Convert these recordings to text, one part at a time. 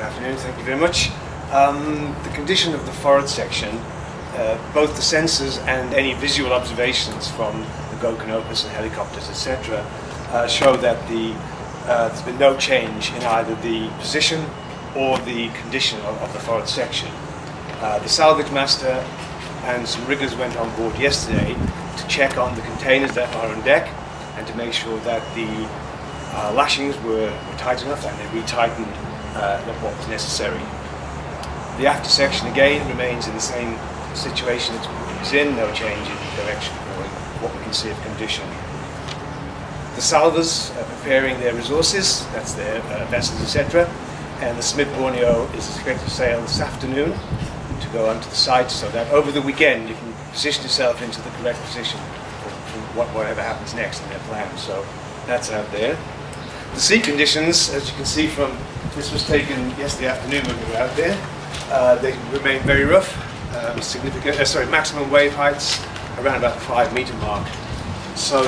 afternoon, thank you very much. The condition of the forest section, both the sensors and any visual observations from the Go Canopus and helicopters, etc., show that there's been no change in either the position or the condition of the forest section. The salvage master and some riggers went on board yesterday to check on the containers that are on deck and to make sure that the lashings were tight enough, and they retightened what was necessary. The after section again remains in the same situation it was in, no change in direction or what we can see of condition. The salvers are preparing their resources, that's their vessels, etc., and the Smith Borneo is expected to sail this afternoon to go onto the site, so that over the weekend you can position yourself into the correct position for whatever happens next in their plan. So that's out there. The sea conditions, as you can see from, this was taken yesterday afternoon when we were out there, they remain very rough, maximum wave heights around about the 5-meter mark. So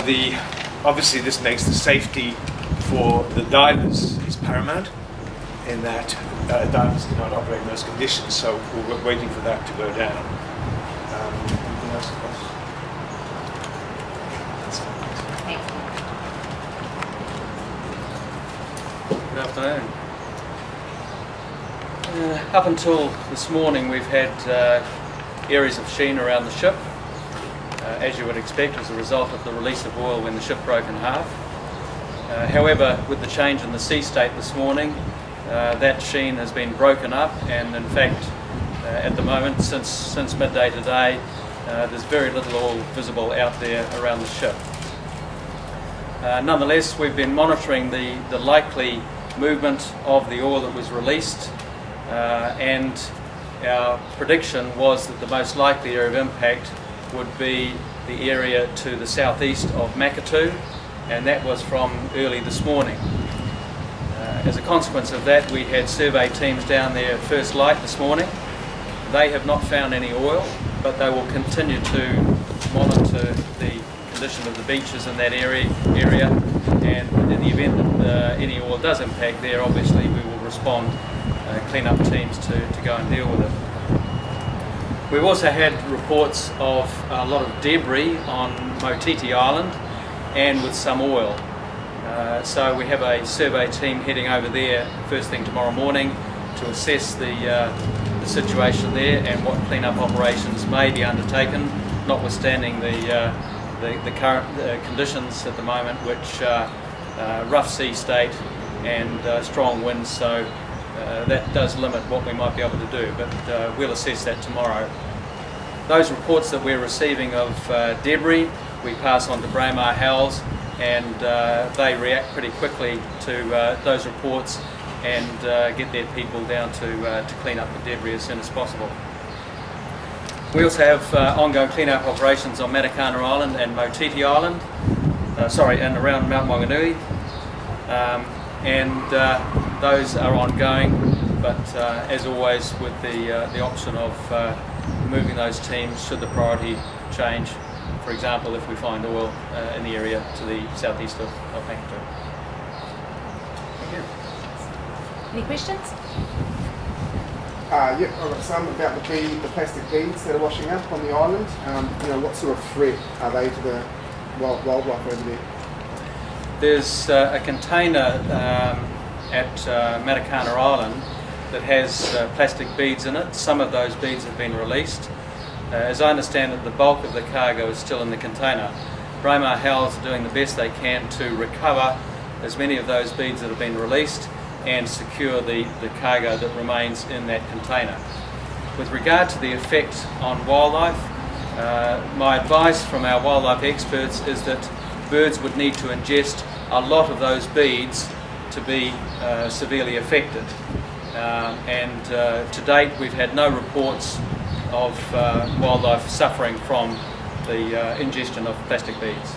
obviously this makes the safety for the divers is paramount, in that divers cannot operate in those conditions, so we're waiting for that to go down. Anything else? Good afternoon. Up until this morning we've had areas of sheen around the ship, as you would expect as a result of the release of oil when the ship broke in half. However, with the change in the sea state this morning, that sheen has been broken up, and in fact at the moment, since midday today, there's very little oil visible out there around the ship. Nonetheless, we've been monitoring the likely movement of the oil that was released, and our prediction was that the most likely area of impact would be the area to the southeast of Makatu, and that was from early this morning. As a consequence of that, we had survey teams down there at first light this morning. They have not found any oil, but they will continue to monitor the condition of the beaches in that area, and in the event that any oil does impact there, obviously we will respond, clean up teams to go and deal with it. We've also had reports of a lot of debris on Motiti Island and with some oil. So we have a survey team heading over there first thing tomorrow morning to assess the situation there and what clean-up operations may be undertaken, notwithstanding the current conditions at the moment, which are rough sea state and strong winds, so that does limit what we might be able to do, but we'll assess that tomorrow. Those reports that we're receiving of debris, we pass on to Braemar Howells, and they react pretty quickly to those reports and get their people down to clean up the debris as soon as possible. We also have ongoing clean-up operations on Matakana Island and Motiti Island, and around Mount Maunganui, and those are ongoing, but as always with the option of moving those teams should the priority change. For example, if we find oil in the area to the southeast of Makatu. Thank you. Any questions? Yeah, I've got some about the plastic beads that are washing up on the island. What sort of threat are they to the wildlife over there? There's a container at Matakana Island that has plastic beads in it. Some of those beads have been released. As I understand it, the bulk of the cargo is still in the container. Braemar Howells are doing the best they can to recover as many of those beads that have been released and secure the cargo that remains in that container. With regard to the effect on wildlife, my advice from our wildlife experts is that birds would need to ingest a lot of those beads to be severely affected. To date, we've had no reports of wildlife suffering from the ingestion of plastic beads.